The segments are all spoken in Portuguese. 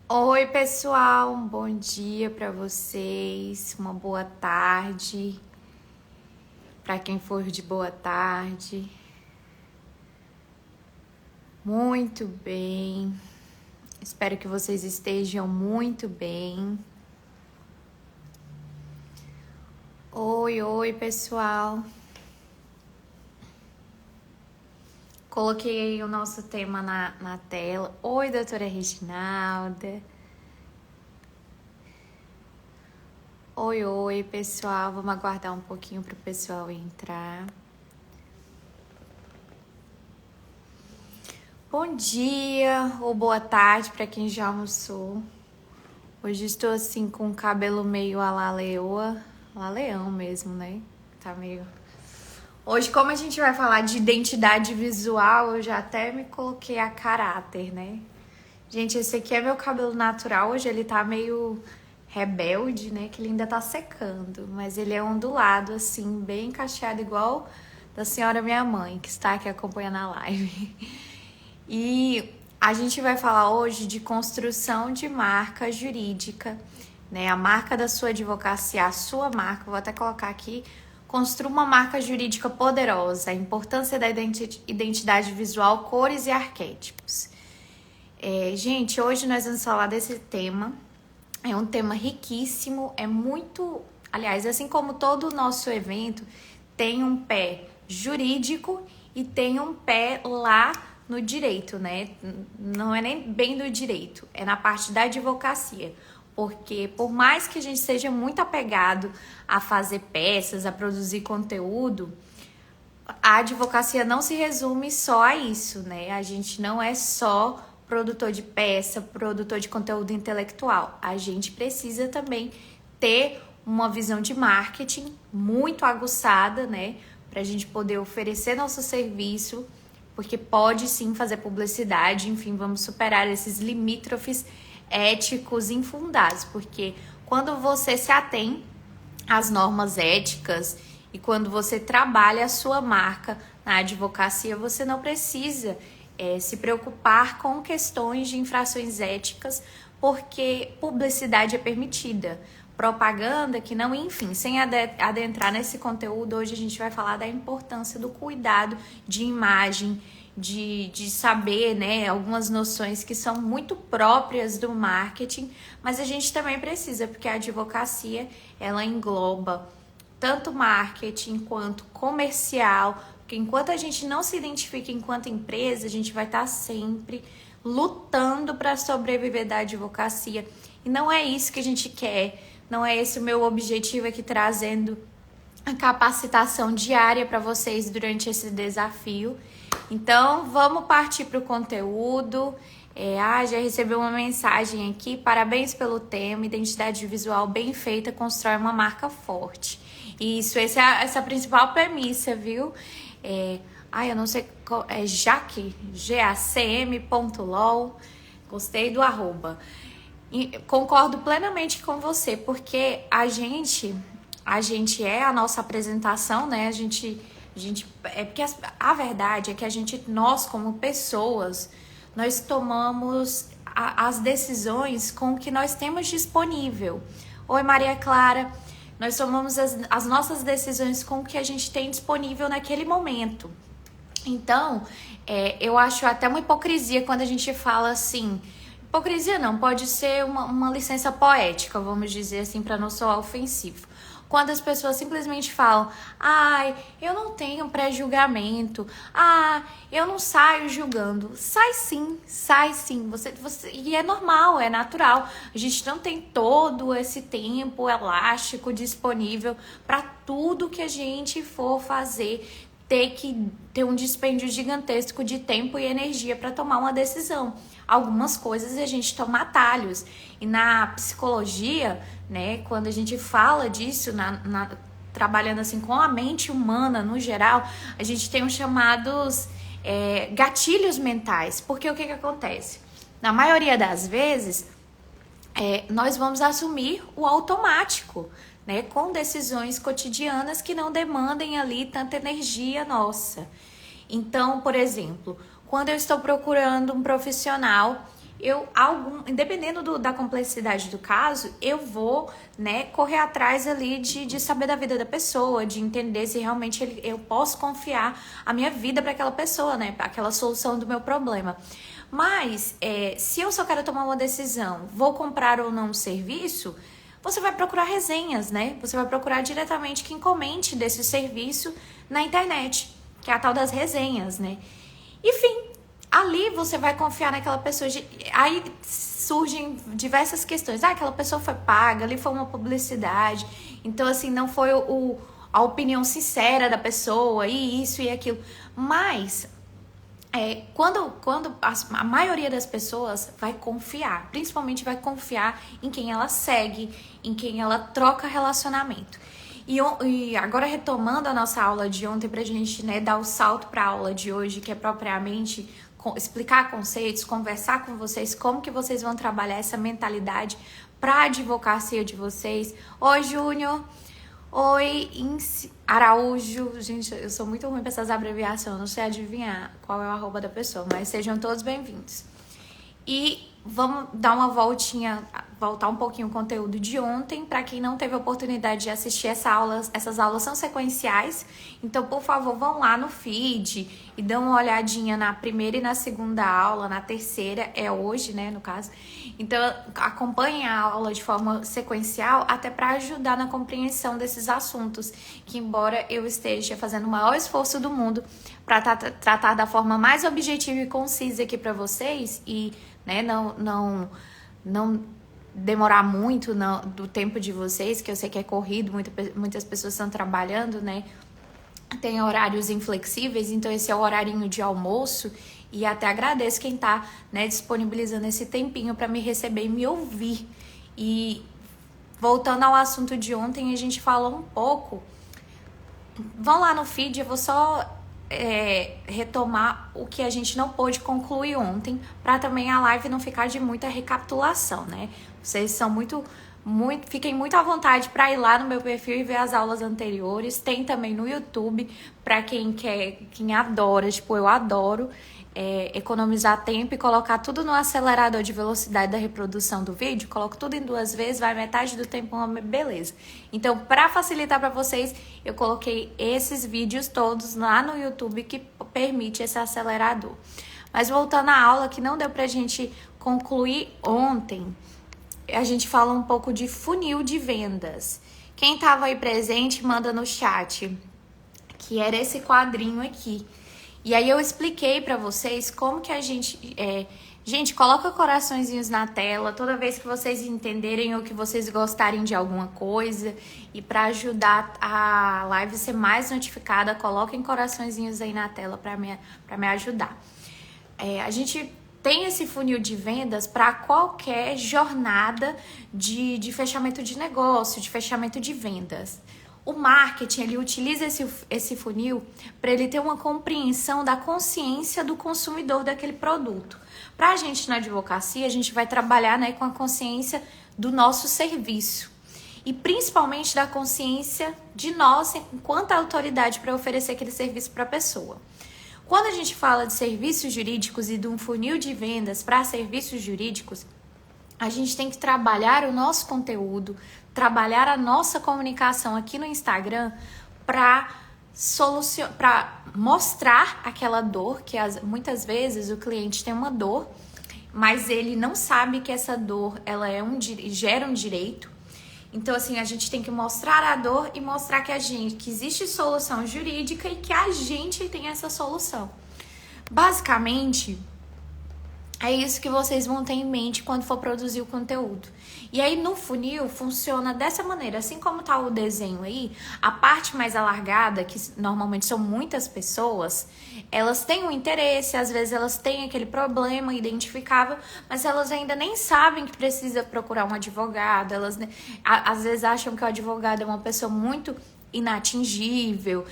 Oi, pessoal, um bom dia para vocês, uma boa tarde para quem for de boa tarde. Muito bem, espero que vocês estejam muito bem. Oi, pessoal. Coloquei aí o nosso tema na tela. Oi, doutora Reginalda. Oi, pessoal. Vamos aguardar um pouquinho para o pessoal entrar. Bom dia ou boa tarde para quem já almoçou. Hoje estou assim com o cabelo meio a la leoa, la leão mesmo, né? Tá meio... Hoje, como a gente vai falar de identidade visual, eu já até me coloquei a caráter, né? Gente, esse aqui é meu cabelo natural, hoje ele tá meio rebelde, né? Que ele ainda tá secando, mas ele é ondulado, assim, bem cacheado, igual da senhora minha mãe, que está aqui acompanhando a live. E a gente vai falar hoje de construção de marca jurídica, né? A marca da sua advocacia, a sua marca, vou até colocar aqui, construa uma marca jurídica poderosa, a importância da identidade visual, cores e arquétipos. Gente, hoje nós vamos falar desse tema, é um tema riquíssimo, é muito... Aliás, assim como todo o nosso evento, tem um pé jurídico e tem um pé lá no direito, né? Não é nem bem do direito, é na parte da advocacia. Porque por mais que a gente seja muito apegado a fazer peças, a produzir conteúdo, a advocacia não se resume só a isso, né? A gente não é só produtor de peça, produtor de conteúdo intelectual. A gente precisa também ter uma visão de marketing muito aguçada, né? Para a gente poder oferecer nosso serviço, porque pode sim fazer publicidade, enfim, vamos superar esses limítrofes éticos infundados, porque quando você se atém às normas éticas e quando você trabalha a sua marca na advocacia, você não precisa se preocupar com questões de infrações éticas, porque publicidade é permitida, propaganda que não, enfim, sem adentrar nesse conteúdo, hoje a gente vai falar da importância do cuidado de imagem, de saber, né, algumas noções que são muito próprias do marketing, mas a gente também precisa, porque a advocacia, ela engloba tanto marketing quanto comercial, porque enquanto a gente não se identifica enquanto empresa, a gente vai estar sempre lutando para sobreviver da advocacia. E não é isso que a gente quer, não é esse o meu objetivo aqui trazendo a capacitação diária para vocês durante esse desafio. Então, vamos partir para o conteúdo. Já recebi uma mensagem aqui. Parabéns pelo tema. Identidade visual bem feita constrói uma marca forte. Isso, essa é a principal premissa, viu? Eu não sei qual, é Jaque, gacm.lol. Gostei do arroba. E concordo plenamente com você, porque a gente é a nossa apresentação, né? Porque a verdade é que nós como pessoas, nós tomamos as decisões com o que nós temos disponível. Oi, Maria Clara, nós tomamos as nossas decisões com o que a gente tem disponível naquele momento. Então, eu acho até uma hipocrisia quando a gente fala assim. Hipocrisia não, pode ser uma licença poética, vamos dizer assim, para não soar ofensivo. Quando as pessoas simplesmente falam, eu não tenho pré-julgamento, eu não saio julgando. Sai sim. E é normal, é natural. A gente não tem todo esse tempo elástico disponível para tudo que a gente for fazer, ter que ter um dispêndio gigantesco de tempo e energia para tomar uma decisão. Algumas coisas a gente toma atalhos. E na psicologia, né, quando a gente fala disso, trabalhando assim com a mente humana no geral, a gente tem os chamados gatilhos mentais. Porque o que acontece? Na maioria das vezes, nós vamos assumir o automático, né, com decisões cotidianas que não demandem ali tanta energia nossa. Então, por exemplo, quando eu estou procurando um profissional dependendo da complexidade do caso, eu vou, né, correr atrás ali de saber da vida da pessoa, de entender se realmente eu posso confiar a minha vida para aquela pessoa, né, para aquela solução do meu problema. Mas, se eu só quero tomar uma decisão, vou comprar ou não um serviço, você vai procurar resenhas, né? Você vai procurar diretamente quem comente desse serviço na internet, que é a tal das resenhas, né? Enfim, ali você vai confiar naquela pessoa. Aí surgem diversas questões. Aquela pessoa foi paga, ali foi uma publicidade. Então, assim, não foi a opinião sincera da pessoa, e isso e aquilo. Mas quando a maioria das pessoas vai confiar, principalmente vai confiar em quem ela segue, em quem ela troca relacionamento. E agora retomando a nossa aula de ontem pra gente, né, dar o salto para a aula de hoje, que é propriamente explicar conceitos, conversar com vocês, como que vocês vão trabalhar essa mentalidade para a advocacia de vocês. Oi, Júnior! Oi, Araújo. Gente, eu sou muito ruim para essas abreviações, eu não sei adivinhar qual é o arroba da pessoa, mas sejam todos bem-vindos. E vamos dar uma voltar um pouquinho o conteúdo de ontem. Para quem não teve a oportunidade de assistir essas aulas são sequenciais. Então, por favor, vão lá no feed e dão uma olhadinha na primeira e na segunda aula. Na terceira é hoje, né, no caso. Então, acompanhem a aula de forma sequencial, até para ajudar na compreensão desses assuntos, que embora eu esteja fazendo o maior esforço do mundo para tratar da forma mais objetiva e concisa aqui para vocês, e, né, não demorar muito do tempo de vocês, que eu sei que é corrido, muitas pessoas estão trabalhando, né? Tem horários inflexíveis, então esse é o horarinho de almoço, e até agradeço quem tá, né, disponibilizando esse tempinho para me receber e me ouvir. E voltando ao assunto de ontem, a gente falou um pouco. Vão lá no feed, eu vou só retomar o que a gente não pôde concluir ontem, para também a live não ficar de muita recapitulação, né? Vocês são fiquem muito à vontade para ir lá no meu perfil e ver as aulas anteriores. Tem também no YouTube, para quem adora, tipo, eu adoro economizar tempo e colocar tudo no acelerador de velocidade da reprodução do vídeo. Coloco tudo em 2 vezes, vai metade do tempo, uma beleza. Então, para facilitar para vocês, eu coloquei esses vídeos todos lá no YouTube, que permite esse acelerador. Mas voltando à aula, que não deu pra gente concluir ontem, a gente fala um pouco de funil de vendas. Quem estava aí presente, manda no chat, que era esse quadrinho aqui. E aí eu expliquei pra vocês como que a gente... Gente, coloca coraçõezinhos na tela toda vez que vocês entenderem ou que vocês gostarem de alguma coisa. E para ajudar a live ser mais notificada, coloquem coraçõezinhos aí na tela para me ajudar. A gente tem esse funil de vendas para qualquer jornada de fechamento de negócio, de fechamento de vendas. O marketing, ele utiliza esse funil para ele ter uma compreensão da consciência do consumidor daquele produto. Para a gente na advocacia, a gente vai trabalhar, né, com a consciência do nosso serviço. E principalmente da consciência de nós, enquanto autoridade, para oferecer aquele serviço para a pessoa. Quando a gente fala de serviços jurídicos e de um funil de vendas para serviços jurídicos, a gente tem que trabalhar o nosso conteúdo, trabalhar a nossa comunicação aqui no Instagram para mostrar aquela dor, que muitas vezes o cliente tem uma dor, mas ele não sabe que essa dor ela gera um direito. Então, assim, a gente tem que mostrar a dor e mostrar que existe solução jurídica e que a gente tem essa solução. Basicamente, é isso que vocês vão ter em mente quando for produzir o conteúdo. E aí no funil funciona dessa maneira, assim como tá o desenho aí, a parte mais alargada, que normalmente são muitas pessoas, elas têm um interesse, às vezes elas têm aquele problema identificável, mas elas ainda nem sabem que precisa procurar um advogado, elas às vezes acham que o advogado é uma pessoa muito inatingível,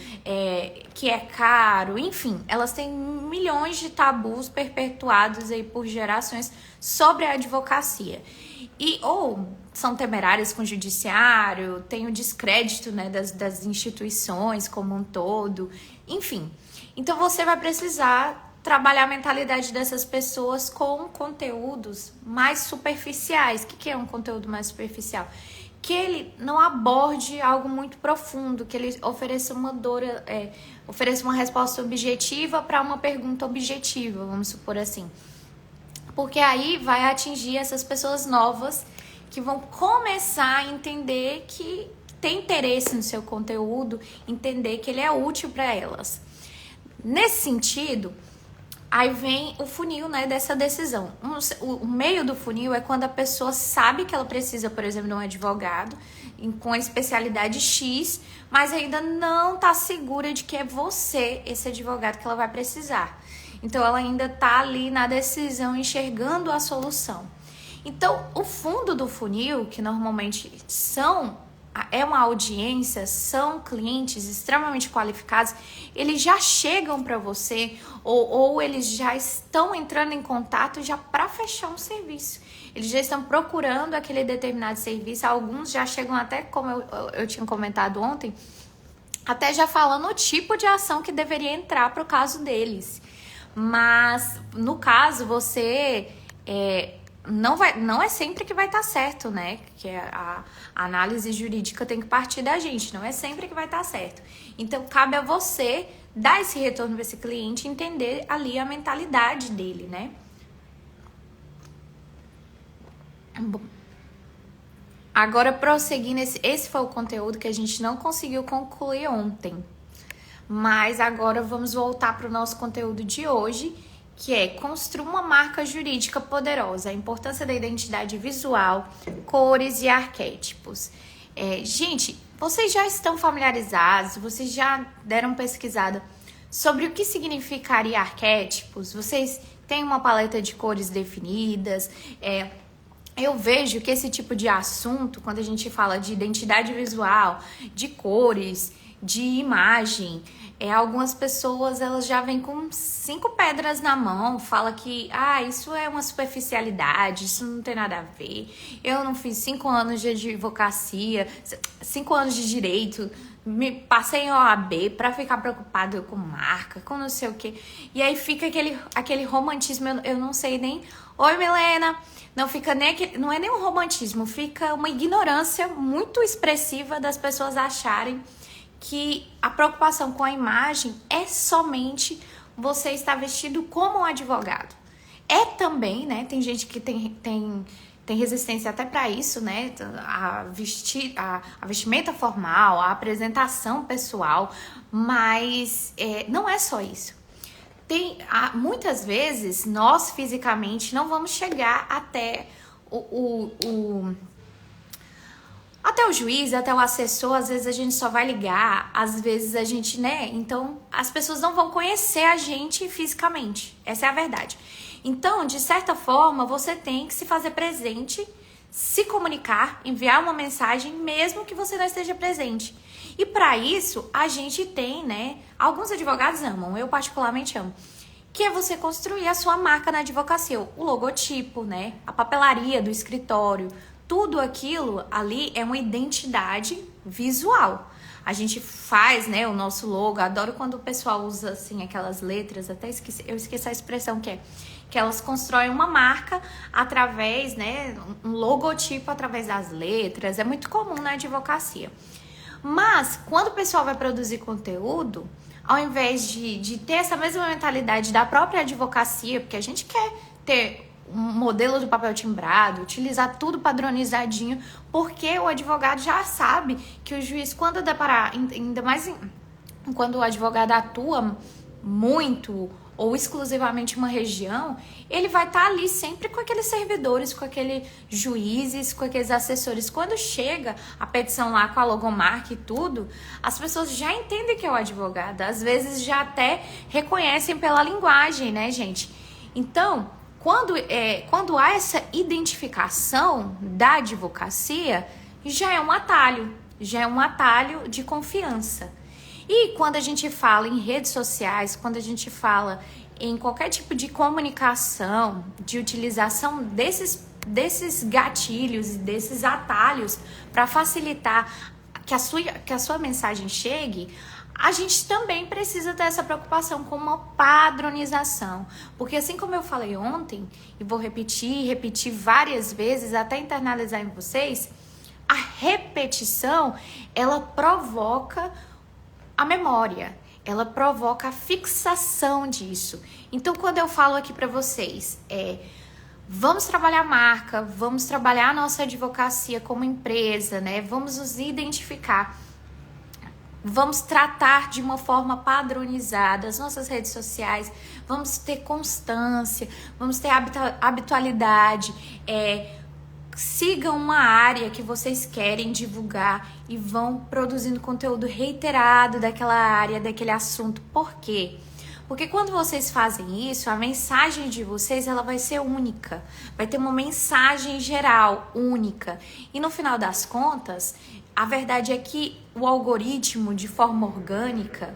que é caro, enfim, elas têm milhões de tabus perpetuados aí por gerações sobre a advocacia. Ou são temerárias com o judiciário, tem o descrédito, né, das instituições como um todo, enfim. Então você vai precisar trabalhar a mentalidade dessas pessoas com conteúdos mais superficiais. O que é um conteúdo mais superficial? Que ele não aborde algo muito profundo, que ele ofereça ofereça uma resposta objetiva para uma pergunta objetiva, vamos supor assim. Porque aí vai atingir essas pessoas novas que vão começar a entender que tem interesse no seu conteúdo, entender que ele é útil para elas. Nesse sentido, aí vem o funil, né, dessa decisão. O meio do funil é quando a pessoa sabe que ela precisa, por exemplo, de um advogado com a especialidade X, mas ainda não está segura de que é você, esse advogado, que ela vai precisar. Então, ela ainda está ali na decisão, enxergando a solução. Então, o fundo do funil, que normalmente é uma audiência, são clientes extremamente qualificados, eles já chegam para você ou eles já estão entrando em contato já para fechar um serviço. Eles já estão procurando aquele determinado serviço, alguns já chegam até, como eu tinha comentado ontem, até já falando o tipo de ação que deveria entrar para o caso deles. Mas, no caso, você... não é sempre que vai estar certo, né? Que a análise jurídica tem que partir da gente, não é sempre que vai estar certo. Então, cabe a você dar esse retorno para esse cliente, entender ali a mentalidade dele, né? Bom, agora, prosseguindo, esse foi o conteúdo que a gente não conseguiu concluir ontem. Mas agora vamos voltar para o nosso conteúdo de hoje, que é construir uma marca jurídica poderosa, a importância da identidade visual, cores e arquétipos. Gente, vocês já estão familiarizados, vocês já deram pesquisada sobre o que significaria arquétipos? Vocês têm uma paleta de cores definidas? Eu vejo que esse tipo de assunto, quando a gente fala de identidade visual, de cores, de imagem, algumas pessoas elas já vêm com 5 pedras na mão, fala que isso é uma superficialidade, isso não tem nada a ver, eu não fiz 5 anos de advocacia, 5 anos de direito, me passei em OAB pra ficar preocupado com marca, com não sei o que, e aí fica aquele romantismo, eu não sei nem, oi Milena, não fica nem não é nem um romantismo, fica uma ignorância muito expressiva das pessoas acharem que a preocupação com a imagem é somente você estar vestido como um advogado. É também, né? Tem gente que tem resistência até para isso, né? A vestimenta formal, a apresentação pessoal, mas não é só isso. Muitas vezes, nós fisicamente não vamos chegar até até o juiz, até o assessor, às vezes a gente só vai ligar, às vezes a gente, né? Então, as pessoas não vão conhecer a gente fisicamente. Essa é a verdade. Então, de certa forma, você tem que se fazer presente, se comunicar, enviar uma mensagem, mesmo que você não esteja presente. E para isso, a gente tem, né? Alguns advogados amam, eu particularmente amo, que é você construir a sua marca na advocacia, o logotipo, né? A papelaria do escritório. Tudo aquilo ali é uma identidade visual. A gente faz, né, o nosso logo. Adoro quando o pessoal usa, assim, aquelas letras. Eu esqueci a expressão que elas constroem uma marca através, né, um logotipo através das letras. É muito comum na advocacia. Mas, quando o pessoal vai produzir conteúdo, ao invés de ter essa mesma mentalidade da própria advocacia, porque a gente quer ter um modelo de papel timbrado, utilizar tudo padronizadinho, porque o advogado já sabe que o juiz, quando deparar, ainda mais quando o advogado atua muito ou exclusivamente uma região, ele vai estar ali sempre com aqueles servidores, com aqueles juízes, com aqueles assessores. Quando chega a petição lá com a logomarca e tudo, as pessoas já entendem que é o advogado, às vezes já até reconhecem pela linguagem, né, gente? Então, quando há essa identificação da advocacia, já é um atalho de confiança. E quando a gente fala em redes sociais, quando a gente fala em qualquer tipo de comunicação, de utilização desses gatilhos e desses atalhos para facilitar que a sua mensagem chegue, a gente também precisa ter essa preocupação com uma padronização. Porque assim como eu falei ontem, e vou repetir várias vezes até internalizar em vocês, a repetição, ela provoca a memória, ela provoca a fixação disso. Então, quando eu falo aqui para vocês, vamos trabalhar a marca, vamos trabalhar a nossa advocacia como empresa, né? Vamos nos identificar. Vamos tratar de uma forma padronizada as nossas redes sociais, vamos ter constância, vamos ter habitualidade, sigam uma área que vocês querem divulgar e vão produzindo conteúdo reiterado daquela área, daquele assunto. Por quê? Porque quando vocês fazem isso, a mensagem de vocês ela vai ser única, vai ter uma mensagem geral única. E no final das contas, a verdade é que o algoritmo, de forma orgânica,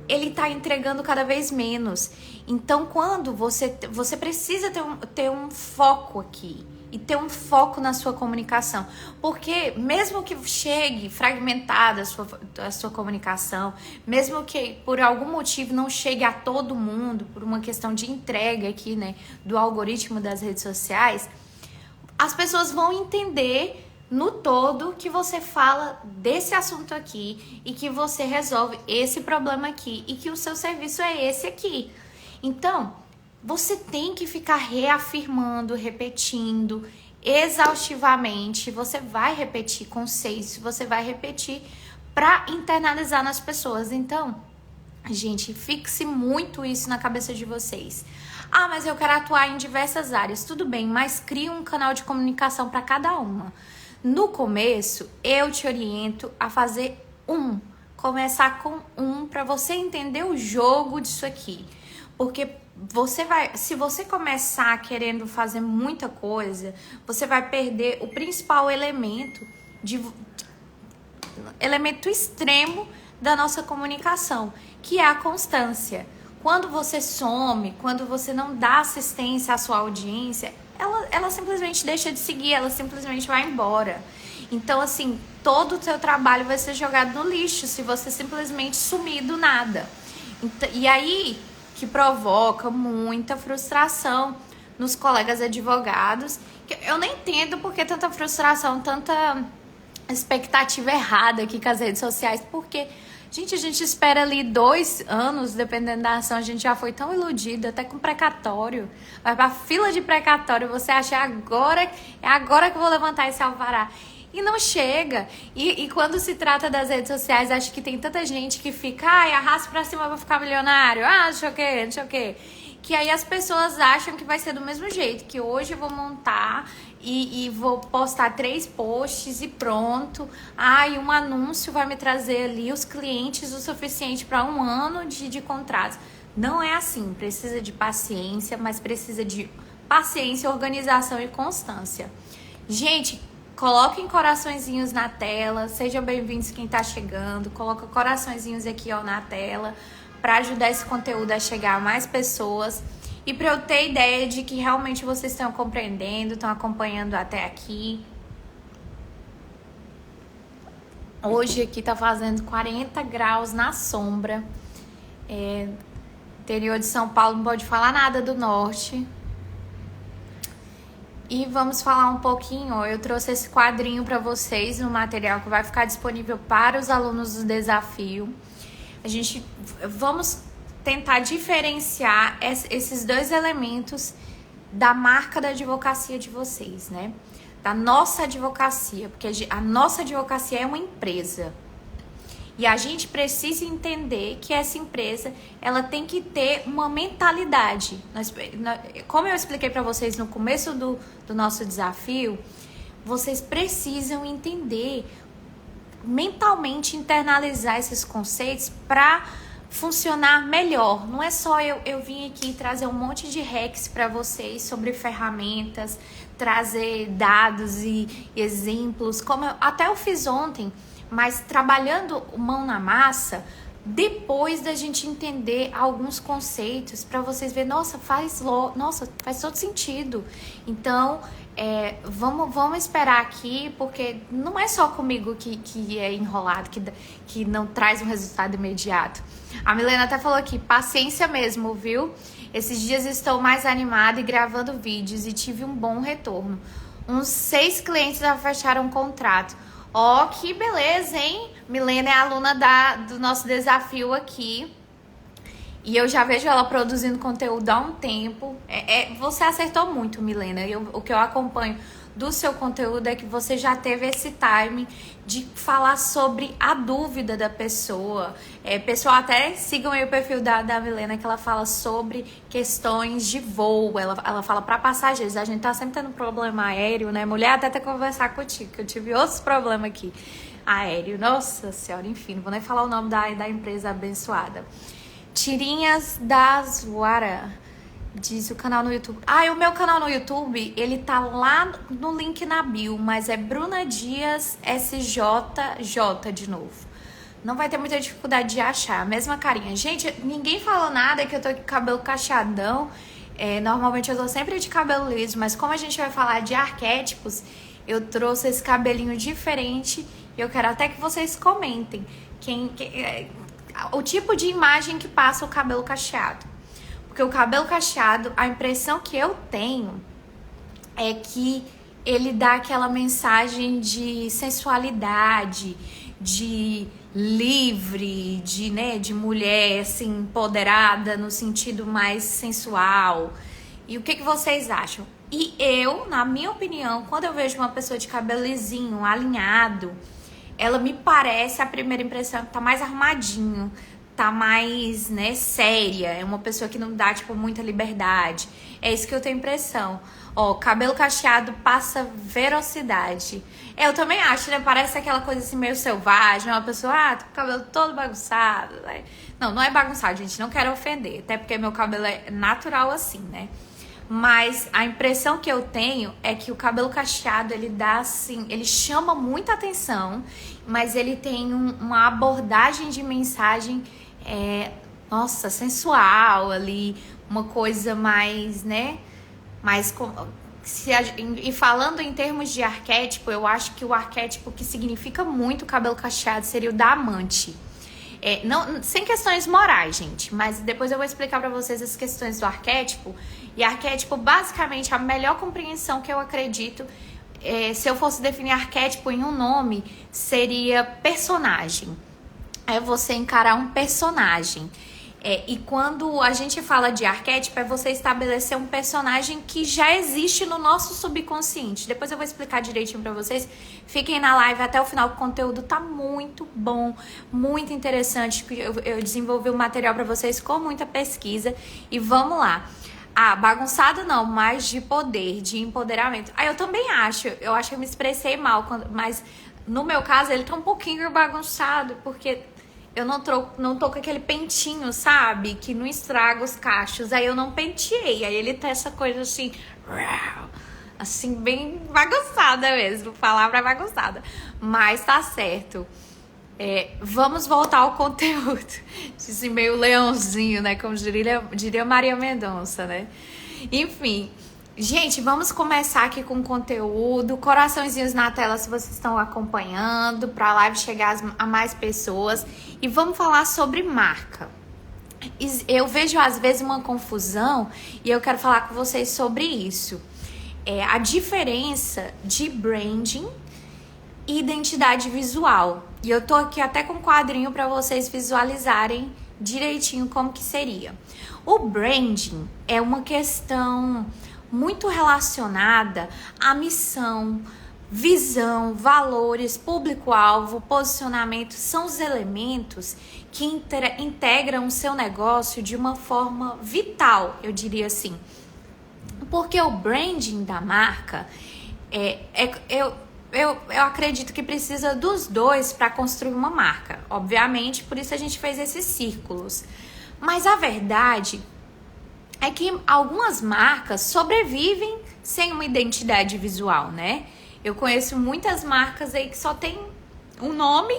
ele está entregando cada vez menos. Então, quando você precisa ter um foco aqui e ter um foco na sua comunicação. Porque mesmo que chegue fragmentada a sua comunicação, mesmo que por algum motivo não chegue a todo mundo, por uma questão de entrega aqui, né, do algoritmo das redes sociais, as pessoas vão entender no todo que você fala desse assunto aqui e que você resolve esse problema aqui e que o seu serviço é esse aqui. Então, você tem que ficar reafirmando, repetindo exaustivamente. Você vai repetir conceitos, você vai repetir para internalizar nas pessoas. Então, gente, fixe muito isso na cabeça de vocês. Ah, mas eu quero atuar em diversas áreas. Tudo bem, mas crie um canal de comunicação para cada uma. No começo, eu te oriento a fazer começar com para você entender o jogo disso aqui. Porque se você começar querendo fazer muita coisa, você vai perder o principal elemento extremo da nossa comunicação, que é a constância. Quando você some, quando você não dá assistência à sua audiência, ela simplesmente deixa de seguir, ela simplesmente vai embora. Então, assim, todo o seu trabalho vai ser jogado no lixo se você simplesmente sumir do nada. E aí que provoca muita frustração nos colegas advogados. Eu não entendo por que tanta frustração, tanta expectativa errada aqui com as redes sociais, porque, gente, a gente espera ali 2 anos, dependendo da ação, a gente já foi tão iludido, até com precatório. Vai pra fila de precatório, você acha é agora que eu vou levantar esse alvará. E não chega. E quando se trata das redes sociais, acho que tem tanta gente que fica, arrasta pra cima pra ficar milionário, não sei o quê. Que aí as pessoas acham que vai ser do mesmo jeito, que hoje eu vou montar e vou postar 3 posts e pronto. E um anúncio vai me trazer ali os clientes o suficiente para 1 ano de contratos. Não é assim, precisa de paciência, mas precisa de paciência, organização e constância. Gente, coloquem coraçõezinhos na tela, sejam bem-vindos quem tá chegando, coloca coraçõezinhos aqui na tela, para ajudar esse conteúdo a chegar a mais pessoas e para eu ter ideia de que realmente vocês estão compreendendo, estão acompanhando até aqui. Hoje aqui tá fazendo 40 graus na sombra. Interior de São Paulo não pode falar nada do norte. E vamos falar um pouquinho, eu trouxe esse quadrinho para vocês no material que vai ficar disponível para os alunos do desafio. Vamos tentar diferenciar esses 2 elementos da marca da advocacia de vocês, né? Da nossa advocacia, porque a nossa advocacia é uma empresa. E a gente precisa entender que essa empresa, ela tem que ter uma mentalidade. Como eu expliquei para vocês no começo do nosso desafio, vocês precisam entender, mentalmente internalizar esses conceitos para funcionar melhor. Não é só eu vim aqui trazer um monte de hacks para vocês sobre ferramentas, trazer dados e exemplos, como até eu fiz ontem, mas trabalhando mão na massa depois da gente entender alguns conceitos, para vocês verem, nossa, faz todo sentido. Então, vamos esperar aqui, porque não é só comigo que é enrolado, que não traz um resultado imediato. A Milena até falou aqui, paciência mesmo, viu? Esses dias estou mais animada e gravando vídeos e tive um bom retorno. Uns 6 clientes já fecharam um contrato. Ó, que beleza, hein? Milena é aluna do nosso desafio aqui. E eu já vejo ela produzindo conteúdo há um tempo. Você acertou muito, Milena. O que eu acompanho do seu conteúdo é que você já teve esse time de falar sobre a dúvida da pessoa. Pessoal, até sigam aí o perfil da Milena, que ela fala sobre questões de voo. Ela fala para passageiros. A gente tá sempre tendo problema aéreo, né? Mulher, até ter que conversar contigo, que eu tive outros problemas aqui. Aéreo, nossa senhora, enfim, não vou nem falar o nome da empresa abençoada. Tirinhas das Wara, diz o canal no YouTube. O meu canal no YouTube, ele tá lá no link na bio, mas é Bruna Dias SJJ de novo. Não vai ter muita dificuldade de achar, a mesma carinha. Gente, ninguém falou nada que eu tô com cabelo cacheadão. Normalmente eu tô sempre de cabelo liso, mas como a gente vai falar de arquétipos, eu trouxe esse cabelinho diferente e eu quero até que vocês comentem o tipo de imagem que passa o cabelo cacheado. Porque o cabelo cacheado, a impressão que eu tenho é que ele dá aquela mensagem de sensualidade, de livre, de mulher assim, empoderada no sentido mais sensual. E o que vocês acham? E eu, na minha opinião, quando eu vejo uma pessoa de cabelo lisinho, alinhado, ela me parece, a primeira impressão, tá mais arrumadinho, tá mais, séria. É uma pessoa que não dá, muita liberdade. É isso que eu tenho impressão. Ó, cabelo cacheado passa velocidade. Eu também acho, né? Parece aquela coisa assim meio selvagem. Uma pessoa, tá com o cabelo todo bagunçado. Né? Não é bagunçado, gente. Não quero ofender. Até porque meu cabelo é natural assim, né? Mas a impressão que eu tenho é que o cabelo cacheado, ele dá assim, ele chama muita atenção, mas ele tem uma abordagem de mensagem, sensual ali, uma coisa mais, e falando em termos de arquétipo, eu acho que o arquétipo que significa muito o cabelo cacheado seria o da amante. Sem questões morais, gente, mas depois eu vou explicar pra vocês as questões do arquétipo. E arquétipo, basicamente, a melhor compreensão que eu acredito, se eu fosse definir arquétipo em um nome, seria personagem. É você encarar um personagem. E quando a gente fala de arquétipo, é você estabelecer um personagem que já existe no nosso subconsciente. Depois eu vou explicar direitinho pra vocês. Fiquem na live até o final, o conteúdo tá muito bom, muito interessante. Eu desenvolvi um material pra vocês com muita pesquisa. E vamos lá. Bagunçado não, mas de poder, de empoderamento. Eu também acho. Eu acho que eu me expressei mal, mas no meu caso ele tá um pouquinho bagunçado, porque eu não tô com aquele pentinho, sabe? Que não estraga os cachos. Aí eu não penteei. Aí ele tá essa coisa assim, bem bagunçada mesmo. Palavra bagunçada. Mas tá certo. Vamos voltar ao conteúdo. Esse meio leãozinho, né? Como diria Maria Mendonça, né? Enfim. Gente, vamos começar aqui com o conteúdo. Coraçõezinhos na tela se vocês estão acompanhando, para a live chegar a mais pessoas. E vamos falar sobre marca. Eu vejo às vezes uma confusão e eu quero falar com vocês sobre isso. A diferença de branding e identidade visual. E eu tô aqui até com um quadrinho para vocês visualizarem direitinho como que seria. O branding é uma questão muito relacionada à missão, visão, valores, público-alvo, posicionamento, são os elementos que integram o seu negócio de uma forma vital, eu diria assim. Porque o branding da marca, eu acredito que precisa dos dois para construir uma marca. Obviamente, por isso a gente fez esses círculos. Mas a verdade é que algumas marcas sobrevivem sem uma identidade visual, né? Eu conheço muitas marcas aí que só tem um nome,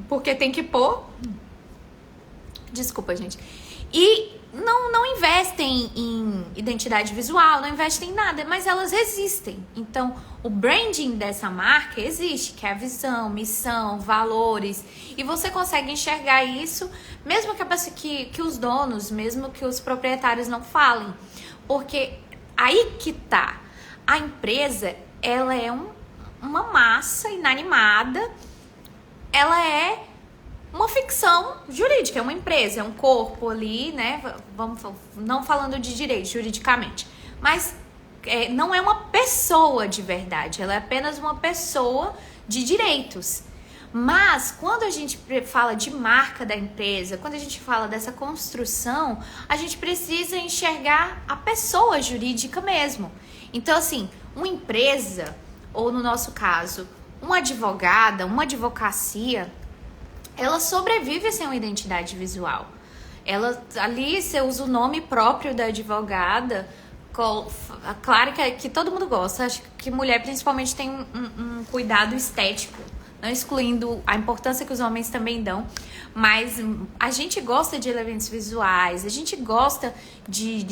porque tem que pôr. Desculpa, gente. E não investem em identidade visual, não investem em nada, mas elas existem. Então, o branding dessa marca existe, que é a visão, missão, valores. E você consegue enxergar isso, mesmo que os donos, mesmo que os proprietários não falem. Porque aí que tá. A empresa, ela é uma massa inanimada, ela é uma ficção jurídica, é uma empresa, é um corpo ali, né? Vamos, não falando de direito juridicamente, mas não é uma pessoa de verdade, ela é apenas uma pessoa de direitos. Mas quando a gente fala de marca da empresa, quando a gente fala dessa construção, a gente precisa enxergar a pessoa jurídica mesmo. Então, assim, uma empresa, ou no nosso caso, uma advogada, uma advocacia, ela sobrevive sem uma identidade visual. Ela, ali você usa o nome próprio da advogada. Claro que todo mundo gosta. Acho que mulher principalmente tem um cuidado estético, não excluindo a importância que os homens também dão. Mas a gente gosta de elementos visuais, a gente gosta de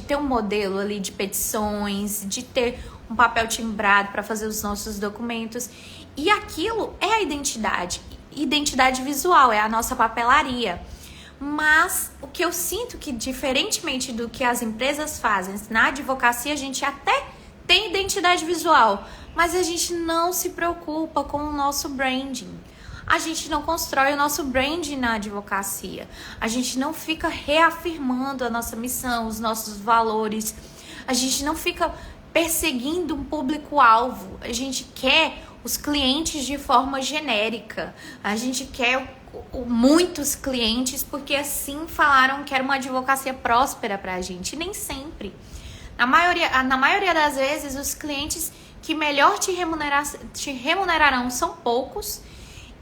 ter um modelo ali de petições, de ter um papel timbrado para fazer os nossos documentos. E aquilo é a identidade visual, é a nossa papelaria. Mas o que eu sinto que, diferentemente do que as empresas fazem, na advocacia a gente até tem identidade visual, mas a gente não se preocupa com o nosso branding. A gente não constrói o nosso branding na advocacia. A gente não fica reafirmando a nossa missão, os nossos valores. A gente não fica perseguindo um público-alvo. A gente quer os clientes de forma genérica. A gente quer muitos clientes porque assim falaram que era uma advocacia próspera pra gente. E nem sempre. Na maioria das vezes, os clientes que melhor te remunerarão são poucos,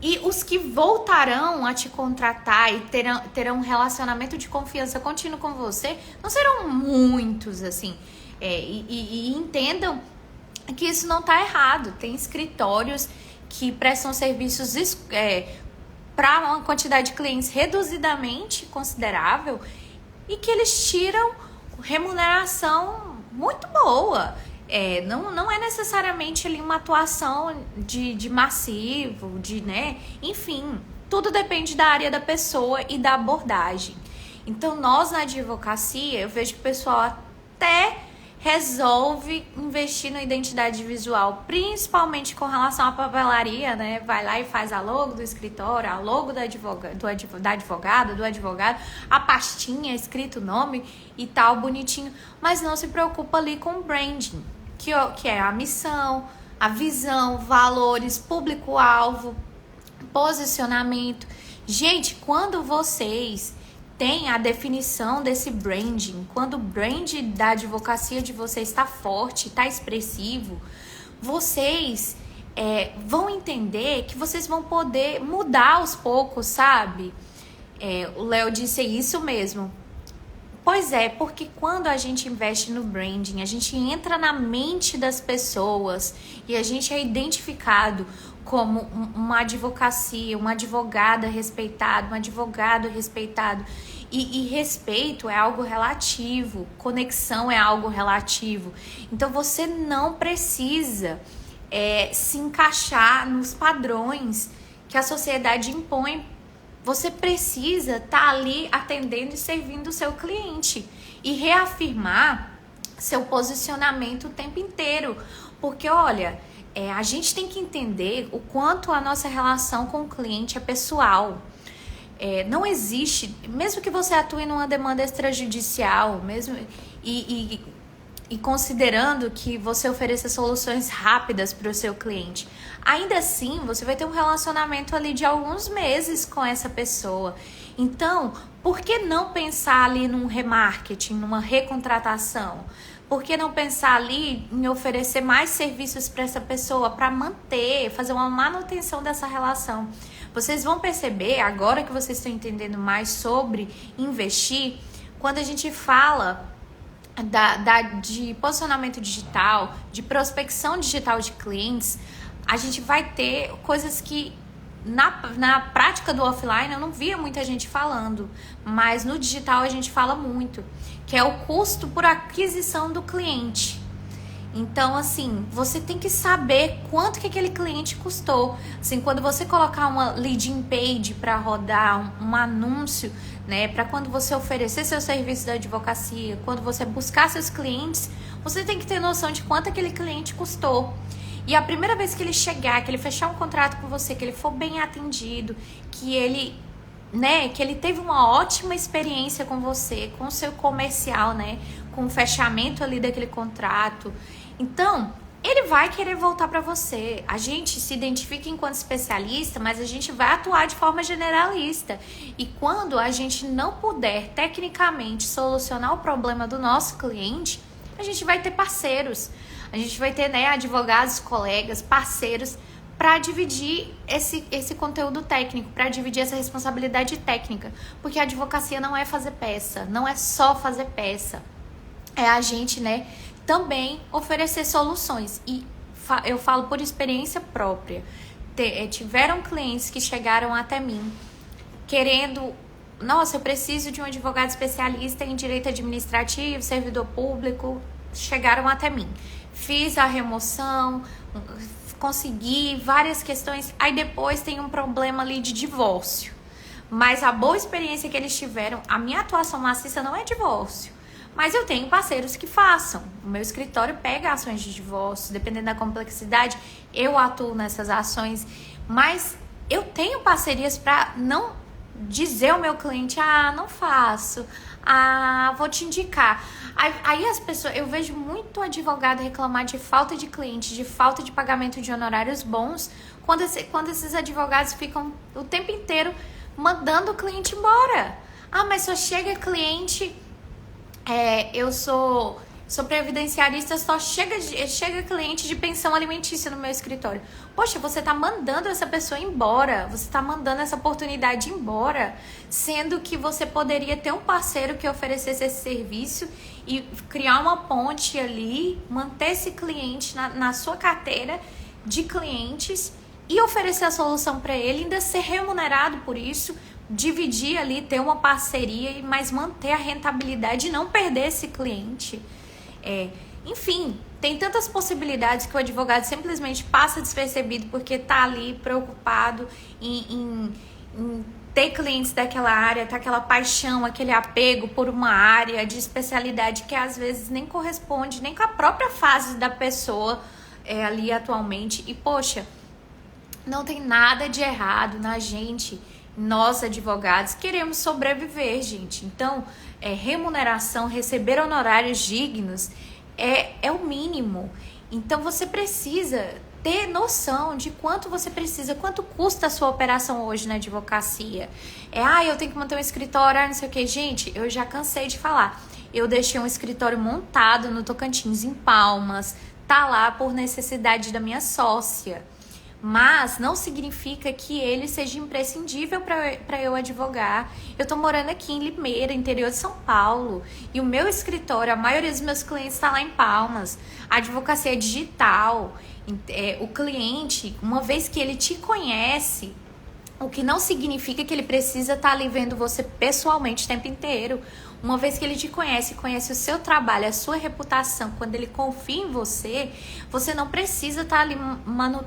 e os que voltarão a te contratar e terão um relacionamento de confiança contínuo com você não serão muitos, assim. E entendam que isso não está errado. Tem escritórios que prestam serviços para uma quantidade de clientes reduzidamente considerável e que eles tiram remuneração muito boa. Não é necessariamente ali uma atuação de massivo, enfim, tudo depende da área da pessoa e da abordagem. Então, nós na advocacia, eu vejo que o pessoal até resolve investir na identidade visual, principalmente com relação à papelaria, né? Vai lá e faz a logo do escritório, a logo da advogada, do advogado, a pastinha, escrito o nome e tal, bonitinho, mas não se preocupa ali com o branding, que é a missão, a visão, valores, público-alvo, posicionamento. Gente, quando vocês tem a definição desse branding, quando o brand da advocacia de vocês está forte, está expressivo, vocês vão entender que vocês vão poder mudar aos poucos, sabe? O Léo disse isso mesmo. Pois é, porque quando a gente investe no branding, a gente entra na mente das pessoas e a gente é identificado como uma advocacia, uma advogada respeitada, um advogado respeitado. E respeito é algo relativo, conexão é algo relativo. Então você não precisa se encaixar nos padrões que a sociedade impõe. Você precisa estar ali atendendo e servindo o seu cliente e reafirmar seu posicionamento o tempo inteiro. Porque, olha, a gente tem que entender o quanto a nossa relação com o cliente é pessoal. Não existe, mesmo que você atue numa demanda extrajudicial, mesmo e considerando que você ofereça soluções rápidas para o seu cliente, ainda assim você vai ter um relacionamento ali de alguns meses com essa pessoa. Então, por que não pensar ali num remarketing, numa recontratação? Por que não pensar ali em oferecer mais serviços para essa pessoa, para fazer uma manutenção dessa relação? Vocês vão perceber, agora que vocês estão entendendo mais sobre investir, quando a gente fala de posicionamento digital, de prospecção digital de clientes, a gente vai ter coisas que na prática do offline eu não via muita gente falando, mas no digital a gente fala muito, que é o custo por aquisição do cliente. Então, assim, você tem que saber quanto que aquele cliente custou. Assim, quando você colocar uma landing page para rodar um anúncio, né, para quando você oferecer seu serviço da advocacia, quando você buscar seus clientes, você tem que ter noção de quanto aquele cliente custou. E a primeira vez que ele chegar, que ele fechar um contrato com você, que ele for bem atendido, que ele, né, que ele teve uma ótima experiência com você, com o seu comercial, né, com o fechamento ali daquele contrato, então ele vai querer voltar para você. A gente se identifica enquanto especialista, mas a gente vai atuar de forma generalista. E quando a gente não puder tecnicamente solucionar o problema do nosso cliente, a gente vai ter parceiros. A gente vai ter, né, advogados, colegas, parceiros para dividir esse conteúdo técnico, para dividir essa responsabilidade técnica. Porque a advocacia não é fazer peça, não é só fazer peça. É a gente, né, também oferecer soluções. E eu falo por experiência própria. Tiveram clientes que chegaram até mim querendo... Nossa, eu preciso de um advogado especialista em direito administrativo, servidor público. Chegaram até mim. Fiz a remoção, consegui várias questões. Aí depois tem um problema ali de divórcio. Mas a boa experiência que eles tiveram, a minha atuação maciça não é divórcio. Mas eu tenho parceiros que façam. O meu escritório pega ações de divórcio, dependendo da complexidade, eu atuo nessas ações. Mas eu tenho parcerias para não dizer ao meu cliente, não faço, vou te indicar. Aí as pessoas, eu vejo muito advogado reclamar de falta de cliente, de falta de pagamento de honorários bons, quando esses advogados ficam o tempo inteiro mandando o cliente embora. Mas só chega cliente... eu sou previdenciarista, só chega cliente de pensão alimentícia no meu escritório. Poxa, você tá mandando essa pessoa embora, você tá mandando essa oportunidade embora, sendo que você poderia ter um parceiro que oferecesse esse serviço e criar uma ponte ali, manter esse cliente na sua carteira de clientes e oferecer a solução para ele, ainda ser remunerado por isso, dividir ali, ter uma parceria, mas manter a rentabilidade e não perder esse cliente. Enfim, tem tantas possibilidades que o advogado simplesmente passa despercebido porque tá ali preocupado em ter clientes daquela área, tá aquela paixão, aquele apego por uma área de especialidade que às vezes nem corresponde nem com a própria fase da pessoa ali atualmente. E poxa, não tem nada de errado na gente. Nós, advogados, queremos sobreviver, gente. Então, remuneração, receber honorários dignos é o mínimo. Então, você precisa ter noção de quanto você precisa, quanto custa a sua operação hoje na advocacia. Eu tenho que manter um escritório, não sei o que. Gente, eu já cansei de falar. Eu deixei um escritório montado no Tocantins, em Palmas. Tá lá por necessidade da minha sócia. Mas não significa que ele seja imprescindível para eu advogar. Eu tô morando aqui em Limeira, interior de São Paulo, e o meu escritório, a maioria dos meus clientes está lá em Palmas. A advocacia é digital. O cliente, uma vez que ele te conhece, o que não significa que ele precisa estar ali vendo você pessoalmente o tempo inteiro. Uma vez que ele te conhece o seu trabalho, a sua reputação, quando ele confia em você, você não precisa estar ali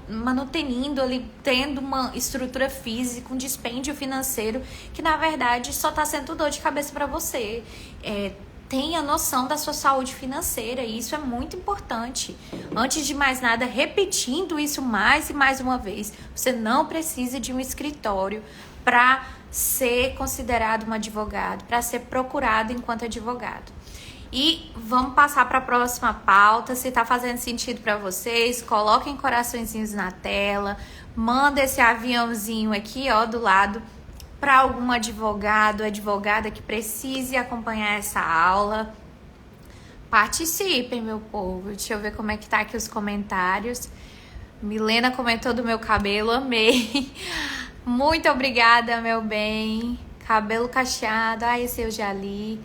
manutenindo, ali, tendo uma estrutura física, um dispêndio financeiro, que na verdade só está sendo dor de cabeça para você. Tenha noção da sua saúde financeira, e isso é muito importante. Antes de mais nada, repetindo isso mais e mais uma vez, você não precisa de um escritório para ser considerado um advogado, para ser procurado enquanto advogado. E vamos passar para a próxima pauta. Se está fazendo sentido para vocês, coloquem coraçõezinhos na tela, manda esse aviãozinho aqui, do lado, para algum advogado, advogada que precise acompanhar essa aula. Participem, meu povo. Deixa eu ver como é que tá aqui os comentários. Milena comentou do meu cabelo, amei. Muito obrigada, meu bem. Cabelo cacheado, esse eu já li.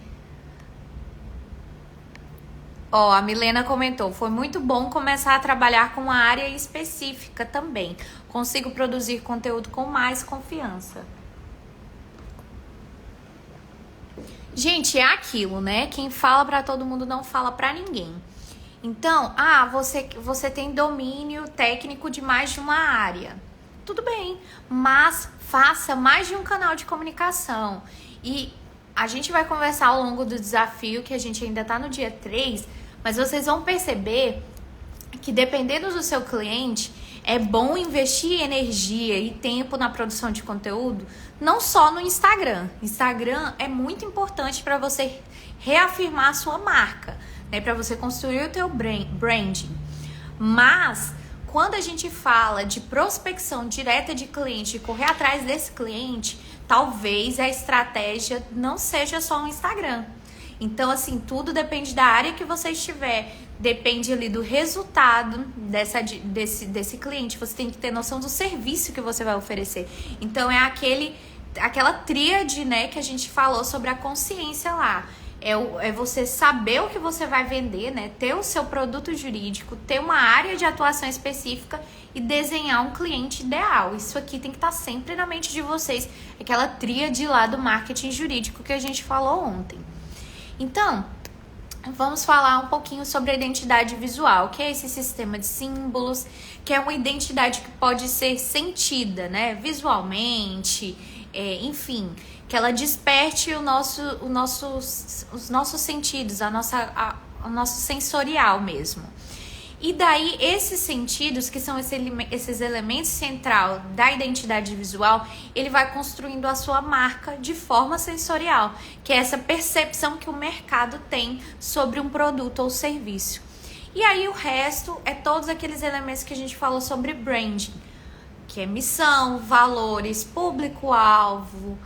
Ó, a Milena comentou, foi muito bom começar a trabalhar com uma área específica também. Consigo produzir conteúdo com mais confiança. Gente, é aquilo, né? Quem fala pra todo mundo não fala pra ninguém. Então, você tem domínio técnico de mais de uma área. Tudo bem, mas faça mais de um canal de comunicação. E a gente vai conversar ao longo do desafio, que a gente ainda tá no dia 3, mas vocês vão perceber que dependendo do seu cliente, é bom investir energia e tempo na produção de conteúdo, não só no Instagram. Instagram é muito importante para você reafirmar a sua marca, né? Para você construir o teu branding. Mas quando a gente fala de prospecção direta de cliente e correr atrás desse cliente, talvez a estratégia não seja só o Instagram. Então, assim, tudo depende da área que você estiver, depende ali do resultado desse cliente. Você tem que ter noção do serviço que você vai oferecer. Então, é aquela tríade, né, que a gente falou sobre a consciência lá. É você saber o que você vai vender, né, ter o seu produto jurídico, ter uma área de atuação específica e desenhar um cliente ideal. Isso aqui tem que estar sempre na mente de vocês. Aquela tríade lá do marketing jurídico que a gente falou ontem. Então, vamos falar um pouquinho sobre a identidade visual, que é esse sistema de símbolos, que é uma identidade que pode ser sentida, né, visualmente, enfim, que ela desperte os nossos sentidos, o nosso sensorial mesmo. E daí, esses sentidos, que são esses elementos central da identidade visual, ele vai construindo a sua marca de forma sensorial, que é essa percepção que o mercado tem sobre um produto ou serviço. E aí, o resto é todos aqueles elementos que a gente falou sobre branding, que é missão, valores, público-alvo,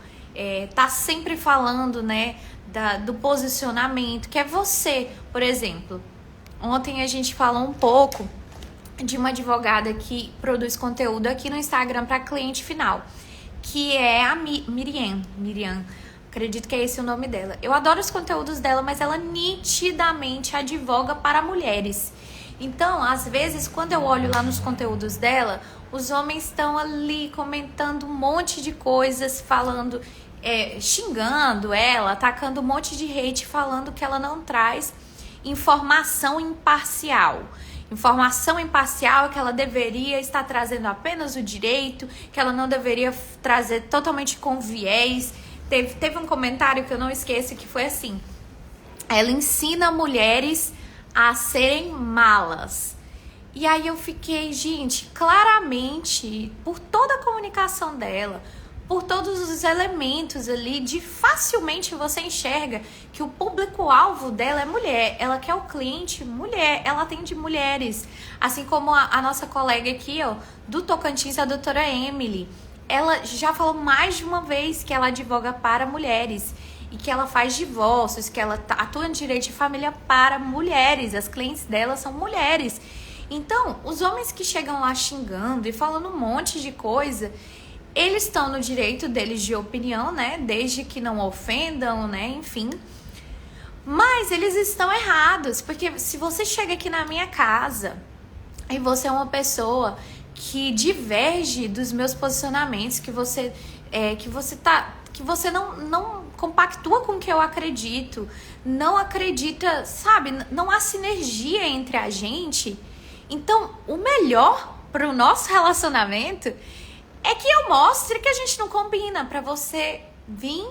tá sempre falando, né, do posicionamento, que é você, por exemplo. Ontem a gente falou um pouco de uma advogada que produz conteúdo aqui no Instagram para cliente final, que é a Miriam, acredito que é esse o nome dela. Eu adoro os conteúdos dela, mas ela nitidamente advoga para mulheres. Então, às vezes, quando eu olho lá nos conteúdos dela, os homens estão ali comentando um monte de coisas, falando, xingando ela, atacando um monte de hate, falando que ela não traz informação imparcial. Informação imparcial é que ela deveria estar trazendo apenas o direito, que ela não deveria trazer totalmente com viés. Teve um comentário que eu não esqueço que foi assim: ela ensina mulheres a serem malas. E aí eu fiquei, gente, claramente, por toda a comunicação dela, por todos os elementos ali, facilmente você enxerga que o público-alvo dela é mulher. Ela quer o cliente mulher, ela atende mulheres. Assim como a nossa colega aqui, ó, do Tocantins, a doutora Emily. Ela já falou mais de uma vez que ela advoga para mulheres e que ela faz divórcios, que ela atua em direito de família para mulheres. As clientes dela são mulheres. Então, os homens que chegam lá xingando e falando um monte de coisa, eles estão no direito deles de opinião, né? Desde que não ofendam, né? Enfim. Mas eles estão errados, porque se você chega aqui na minha casa e você é uma pessoa que diverge dos meus posicionamentos, que você não compactua com o que eu acredito, não acredita, sabe? Não há sinergia entre a gente. Então, o melhor para o nosso relacionamento é que eu mostre que a gente não combina, para você vir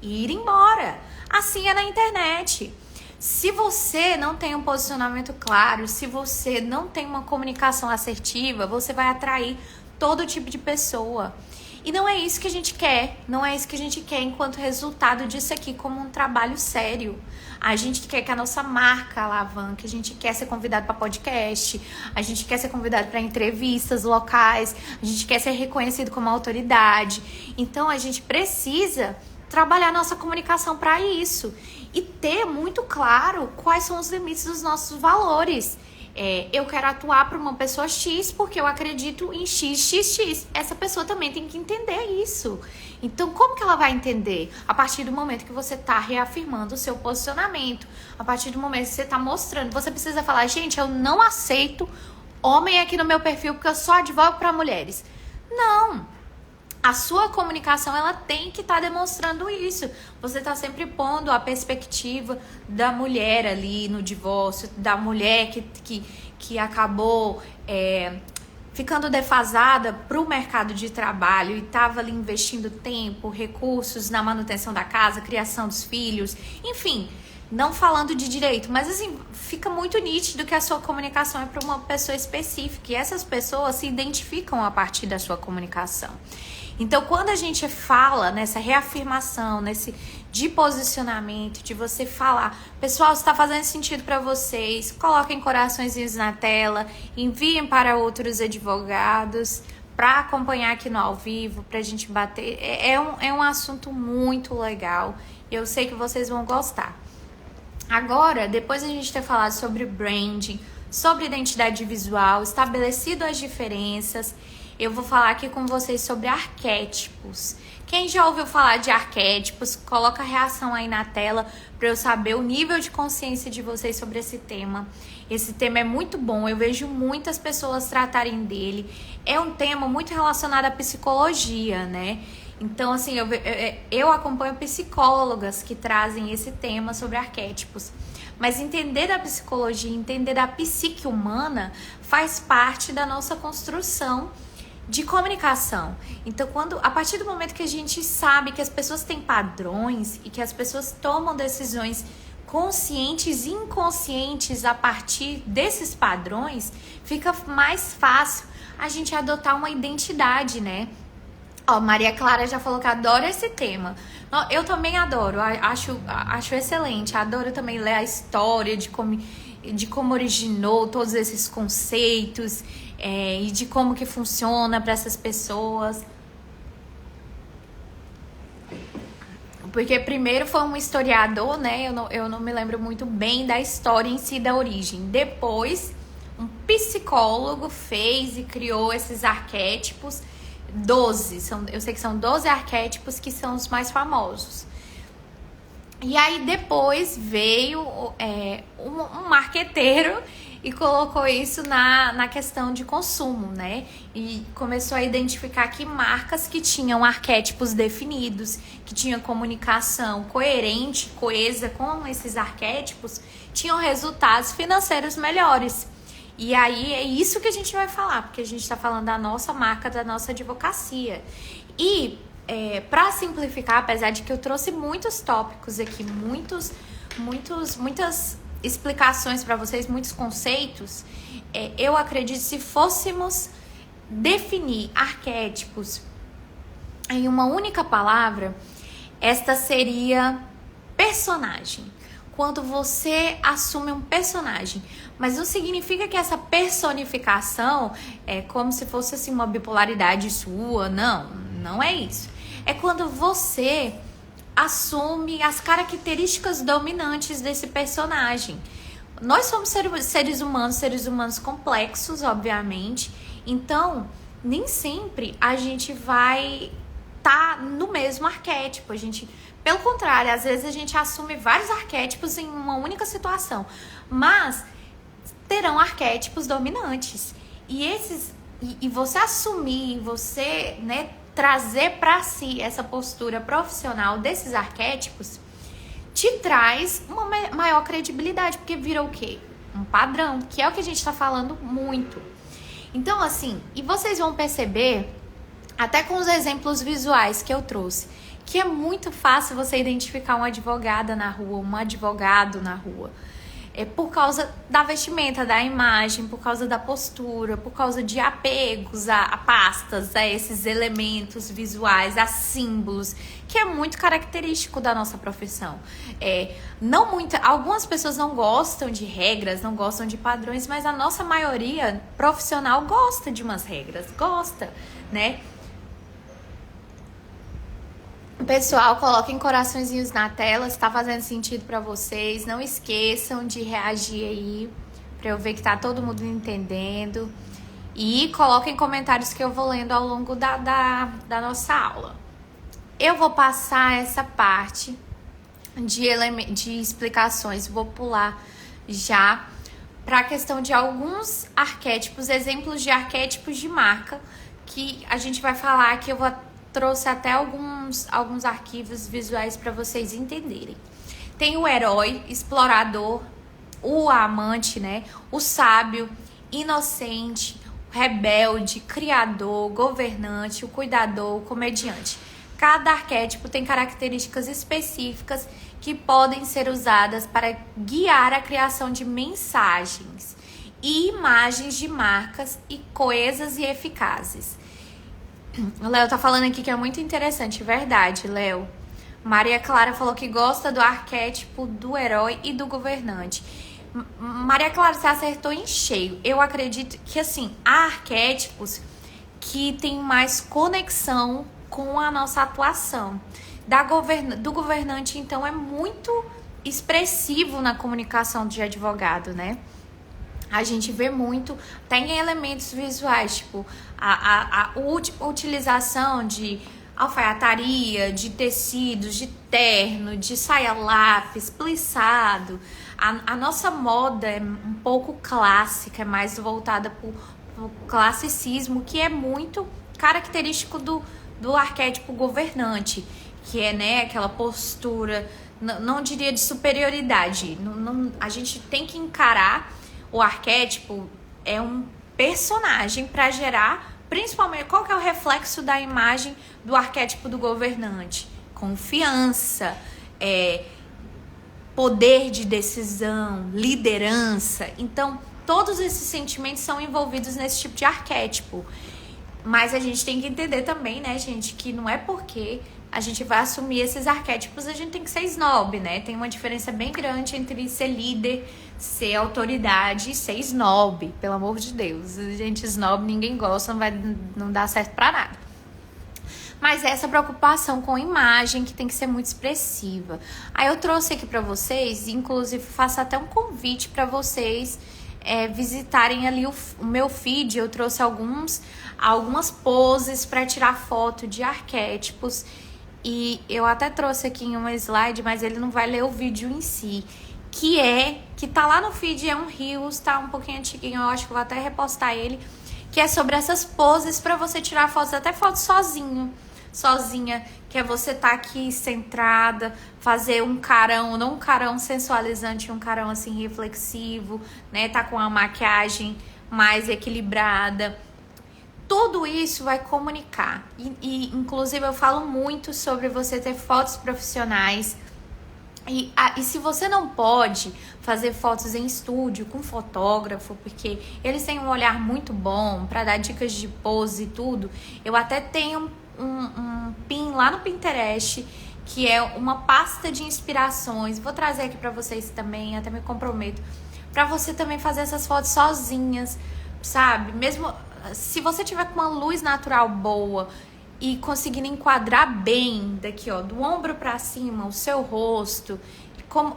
e ir embora. Assim é na internet. Se você não tem um posicionamento claro, se você não tem uma comunicação assertiva, você vai atrair todo tipo de pessoa. E não é isso que a gente quer. Não é isso que a gente quer enquanto resultado disso aqui como um trabalho sério. A gente quer que a nossa marca alavanque, a gente quer ser convidado para podcast, a gente quer ser convidado para entrevistas locais, a gente quer ser reconhecido como autoridade. Então a gente precisa trabalhar nossa comunicação para isso e ter muito claro quais são os limites dos nossos valores. eu quero atuar para uma pessoa X porque eu acredito em XXX. Essa pessoa também tem que entender isso. Então, como que ela vai entender? A partir do momento que você tá reafirmando o seu posicionamento. A partir do momento que você tá mostrando. Você precisa falar, gente, eu não aceito homem aqui no meu perfil porque eu só advogo para mulheres. Não. A sua comunicação, ela tem que estar demonstrando isso. Você está sempre pondo a perspectiva da mulher ali no divórcio, da mulher que acabou ficando defasada para o mercado de trabalho e estava ali investindo tempo, recursos na manutenção da casa, criação dos filhos, enfim, não falando de direito, mas assim, fica muito nítido que a sua comunicação é para uma pessoa específica e essas pessoas se identificam a partir da sua comunicação. Então, quando a gente fala nessa reafirmação, nesse de posicionamento, de você falar, pessoal, se está fazendo sentido para vocês, coloquem coraçõezinhos na tela, enviem para outros advogados para acompanhar aqui no ao vivo, para a gente bater. É um assunto muito legal. Eu sei que vocês vão gostar. Agora, depois a gente ter falado sobre branding, sobre identidade visual, estabelecido as diferenças, eu vou falar aqui com vocês sobre arquétipos. Quem já ouviu falar de arquétipos, coloca a reação aí na tela para eu saber o nível de consciência de vocês sobre esse tema. Esse tema é muito bom, eu vejo muitas pessoas tratarem dele. É um tema muito relacionado à psicologia, né? Então, assim, eu acompanho psicólogas que trazem esse tema sobre arquétipos. Mas entender da psicologia, entender da psique humana faz parte da nossa construção de comunicação. Então, a partir do momento que a gente sabe que as pessoas têm padrões e que as pessoas tomam decisões conscientes e inconscientes a partir desses padrões, fica mais fácil a gente adotar uma identidade, né? Ó, Maria Clara já falou que adora esse tema. Eu também adoro, acho excelente. Adoro também ler a história de como originou todos esses conceitos e de como que funciona para essas pessoas. Porque primeiro foi um historiador, né? Eu não me lembro muito bem da história em si, da origem. Depois, um psicólogo fez e criou esses arquétipos. 12, eu sei que são 12 arquétipos que são os mais famosos. E aí depois veio um marqueteiro e colocou isso na questão de consumo, né? E começou a identificar que marcas que tinham arquétipos definidos, que tinham comunicação coerente, coesa com esses arquétipos, tinham resultados financeiros melhores. E aí é isso que a gente vai falar, porque a gente está falando da nossa marca, da nossa advocacia. E para simplificar, apesar de que eu trouxe muitos tópicos aqui, muitas explicações para vocês, muitos conceitos, eu acredito que se fôssemos definir arquétipos em uma única palavra, esta seria personagem. Quando você assume um personagem, mas não significa que essa personificação é como se fosse assim uma bipolaridade sua, não é isso. É quando você assume as características dominantes desse personagem. Nós somos seres humanos complexos, obviamente, então nem sempre a gente vai estar no mesmo arquétipo, pelo contrário, às vezes a gente assume vários arquétipos em uma única situação, mas terão arquétipos dominantes. E você assumir, você, né, trazer para si essa postura profissional desses arquétipos te traz uma maior credibilidade, porque vira o quê? Um padrão, que é o que a gente está falando muito. Então, assim, e vocês vão perceber, até com os exemplos visuais que eu trouxe, que é muito fácil você identificar uma advogada na rua, um advogado na rua. Por causa da vestimenta, da imagem, por causa da postura, por causa de apegos a pastas, a esses elementos visuais, a símbolos, que é muito característico da nossa profissão. Algumas pessoas não gostam de regras, não gostam de padrões, mas a nossa maioria profissional gosta de umas regras, gosta, né? Pessoal, coloquem coraçõezinhos na tela se tá fazendo sentido pra vocês. Não esqueçam de reagir aí. pra eu ver que tá todo mundo entendendo. E coloquem comentários que eu vou lendo ao longo da nossa aula. Eu vou passar essa parte de explicações, vou pular já para a questão de alguns arquétipos, exemplos de arquétipos de marca, que a gente vai falar aqui. Eu trouxe até alguns arquivos visuais para vocês entenderem. Tem o herói, explorador, o amante, né? O sábio, inocente, rebelde, criador, governante, o cuidador, o comediante. Cada arquétipo tem características específicas que podem ser usadas para guiar a criação de mensagens e imagens de marcas e coesas e eficazes. O Léo tá falando aqui que é muito interessante, verdade, Léo. Maria Clara falou que gosta do arquétipo do herói e do governante. Maria Clara, você acertou em cheio. Eu acredito que, assim, há arquétipos que têm mais conexão com a nossa atuação. Do governante, então, é muito expressivo na comunicação de advogado, né? A gente vê muito, tem elementos visuais, tipo a utilização de alfaiataria, de tecidos, de terno, de saia lápis, plissado. A nossa moda é um pouco clássica, é mais voltada para o classicismo, que é muito característico do arquétipo governante, que é, né, aquela postura, não diria de superioridade. A gente tem que encarar o arquétipo é um personagem para gerar, principalmente, qual que é o reflexo da imagem do arquétipo do governante? Confiança, poder de decisão, liderança. Então, todos esses sentimentos são envolvidos nesse tipo de arquétipo. Mas a gente tem que entender também, né, gente, que não é porque a gente vai assumir esses arquétipos, a gente tem que ser snob, né? Tem uma diferença bem grande entre ser líder, ser autoridade e ser snob, pelo amor de Deus. Gente, snob ninguém gosta, não dá certo pra nada. Mas essa preocupação com a imagem que tem que ser muito expressiva. Aí eu trouxe aqui pra vocês, inclusive faço até um convite pra vocês visitarem ali o meu feed. Eu trouxe algumas poses pra tirar foto de arquétipos. E eu até trouxe aqui em uma slide, mas ele não vai ler o vídeo em si. Que tá lá no feed, é um Reels, tá um pouquinho antiguinho, eu acho que vou até repostar ele. Que é sobre essas poses pra você tirar fotos, até fotos sozinha, que é você tá aqui centrada, fazer um carão, não um carão sensualizante, um carão assim reflexivo, né? Tá com a maquiagem mais equilibrada. Tudo isso vai comunicar. E inclusive, eu falo muito sobre você ter fotos profissionais. E se você não pode fazer fotos em estúdio com fotógrafo, porque eles têm um olhar muito bom para dar dicas de pose e tudo, eu até tenho um pin lá no Pinterest, que é uma pasta de inspirações. Vou trazer aqui para vocês também, até me comprometo, para você também fazer essas fotos sozinhas, sabe? Mesmo se você tiver com uma luz natural boa e conseguindo enquadrar bem daqui, ó, do ombro para cima, o seu rosto,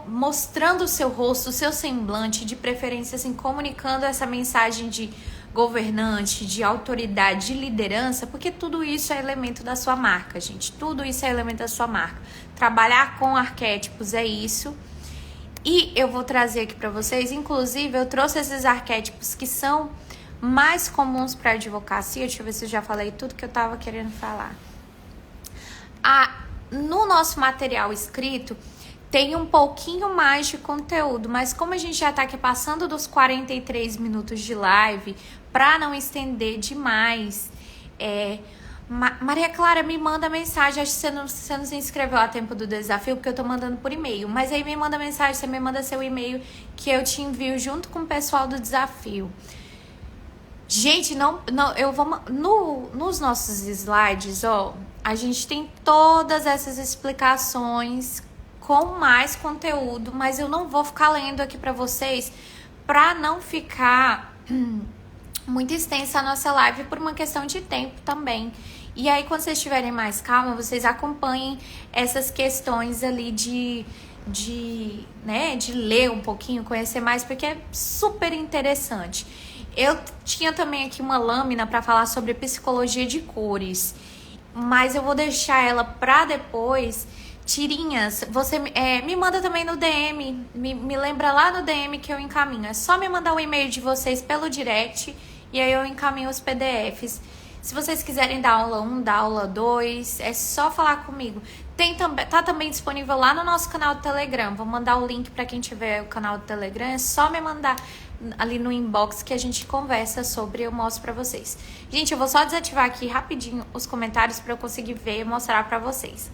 mostrando o seu rosto, o seu semblante, de preferência assim, comunicando essa mensagem de governante, de autoridade, de liderança, porque tudo isso é elemento da sua marca, gente. Tudo isso é elemento da sua marca. Trabalhar com arquétipos é isso. E eu vou trazer aqui para vocês, inclusive, eu trouxe esses arquétipos que são mais comuns para advocacia. Deixa eu ver se eu já falei tudo que eu tava querendo falar. No nosso material escrito tem um pouquinho mais de conteúdo, mas como a gente já tá aqui passando dos 43 minutos de live, para não estender demais, Maria Clara, me manda mensagem. Acho que você não se inscreveu a tempo do desafio, porque eu tô mandando por e-mail. Mas aí me manda mensagem, você me manda seu e-mail, que eu te envio junto com o pessoal do desafio. Gente, nos nossos slides, ó, a gente tem todas essas explicações com mais conteúdo, mas eu não vou ficar lendo aqui pra vocês, pra não ficar muito extensa a nossa live, por uma questão de tempo também. E aí, quando vocês tiverem mais calma, vocês acompanhem essas questões ali de ler um pouquinho, conhecer mais, porque é super interessante. Eu tinha também aqui uma lâmina para falar sobre psicologia de cores, mas eu vou deixar ela para depois. Tirinhas, você me manda também no DM, me lembra lá no DM que eu encaminho. É só me mandar o e-mail de vocês pelo direct e aí eu encaminho os PDFs. Se vocês quiserem dar aula 1, dar aula 2, é só falar comigo. Tá também disponível lá no nosso canal do Telegram. Vou mandar o link para quem tiver o canal do Telegram. É só me mandar ali no inbox que a gente conversa sobre, eu mostro pra vocês. Gente, eu vou só desativar aqui rapidinho os comentários para eu conseguir ver e mostrar pra vocês.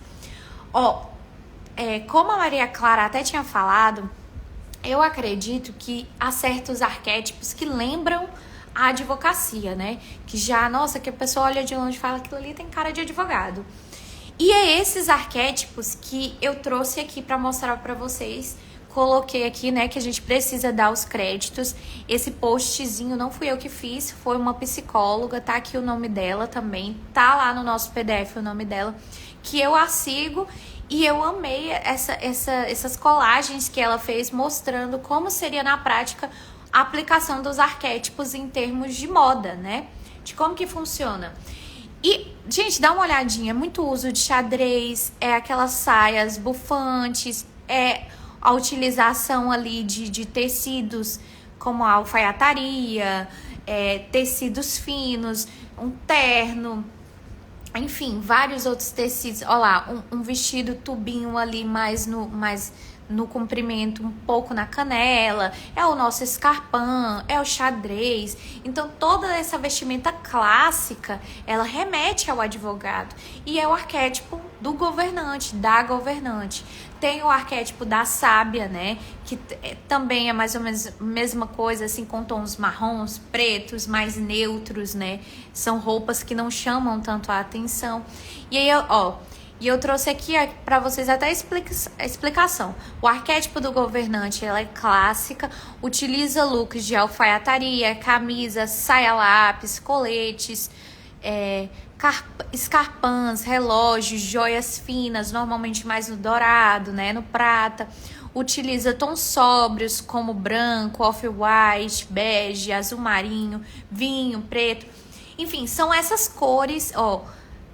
Como a Maria Clara até tinha falado, eu acredito que há certos arquétipos que lembram a advocacia, né? Que já, nossa, que a pessoa olha de longe e fala, aquilo ali tem cara de advogado. E é esses arquétipos que eu trouxe aqui para mostrar para vocês. Coloquei aqui, né, que a gente precisa dar os créditos. Esse postzinho não fui eu que fiz, foi uma psicóloga, tá aqui o nome dela também, tá lá no nosso PDF o nome dela, que eu a sigo e eu amei essas colagens que ela fez mostrando como seria na prática a aplicação dos arquétipos em termos de moda, né? De como que funciona. E, gente, dá uma olhadinha, é muito uso de xadrez, aquelas saias bufantes, a utilização ali de tecidos como a alfaiataria, tecidos finos, um terno, enfim, vários outros tecidos. Olha lá, um vestido tubinho ali mais no comprimento, um pouco na canela, é o nosso escarpão, é o xadrez. Então, toda essa vestimenta clássica, ela remete ao advogado. E é o arquétipo do governante, da governante. Tem o arquétipo da sábia, né? Que também é mais ou menos a mesma coisa, assim, com tons marrons, pretos, mais neutros, né? São roupas que não chamam tanto a atenção. E aí, e eu trouxe aqui para vocês até a explicação. O arquétipo do governante, ela é clássica, utiliza looks de alfaiataria, camisa, saia lápis, coletes, escarpãs, relógios, joias finas, normalmente mais no dourado, né, no prata. Utiliza tons sóbrios como branco, off-white, bege, azul marinho, vinho, preto. Enfim, são essas cores,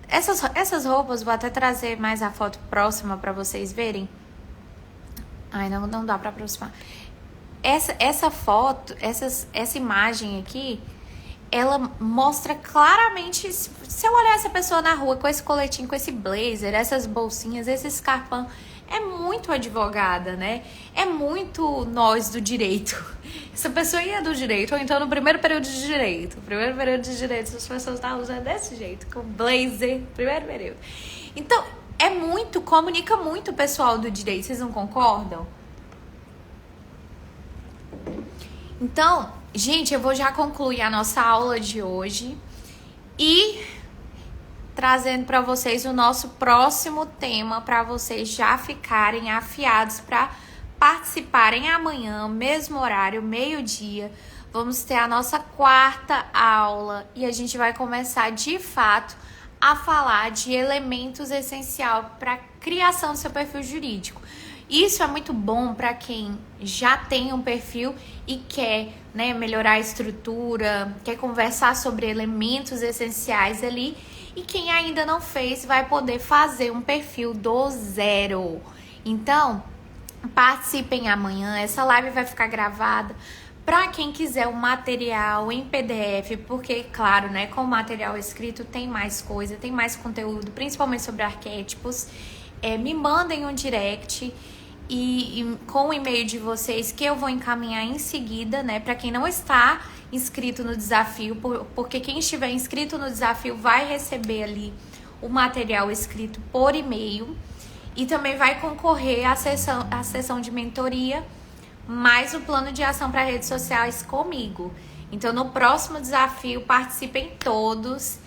Essas roupas, vou até trazer mais a foto próxima para vocês verem. Ai, não dá para aproximar. Essa foto, essa imagem aqui, ela mostra claramente, se eu olhar essa pessoa na rua com esse coletinho, com esse blazer, essas bolsinhas, esse escarpão, é muito advogada, né? É muito nós do direito. Essa pessoa ia do direito, ou então no primeiro período de direito. Primeiro período de direito, as pessoas estavam usando desse jeito, com blazer, primeiro período. Então, comunica muito o pessoal do direito, vocês não concordam? Então, gente, eu vou já concluir a nossa aula de hoje e trazendo para vocês o nosso próximo tema, para vocês já ficarem afiados para participarem amanhã, mesmo horário, meio-dia. Vamos ter a nossa quarta aula e a gente vai começar de fato a falar de elementos essenciais para a criação do seu perfil jurídico. Isso é muito bom para quem já tem um perfil e quer, né, melhorar a estrutura, quer conversar sobre elementos essenciais ali. E quem ainda não fez vai poder fazer um perfil do zero. Então, participem amanhã. Essa live vai ficar gravada. Para quem quiser o material em PDF, porque, claro, né, com o material escrito tem mais coisa, tem mais conteúdo, principalmente sobre arquétipos. Me mandem um direct e com o e-mail de vocês que eu vou encaminhar em seguida, né, para quem não está inscrito no desafio, porque quem estiver inscrito no desafio vai receber ali o material escrito por e-mail e também vai concorrer à sessão de mentoria, mais o plano de ação para redes sociais comigo. Então, no próximo desafio, participem todos.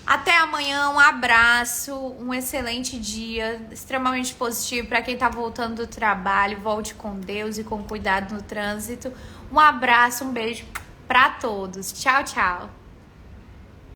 Até amanhã, um abraço, um excelente dia, extremamente positivo para quem está voltando do trabalho. Volte com Deus e com cuidado no trânsito. Um abraço, um beijo para todos. Tchau, tchau.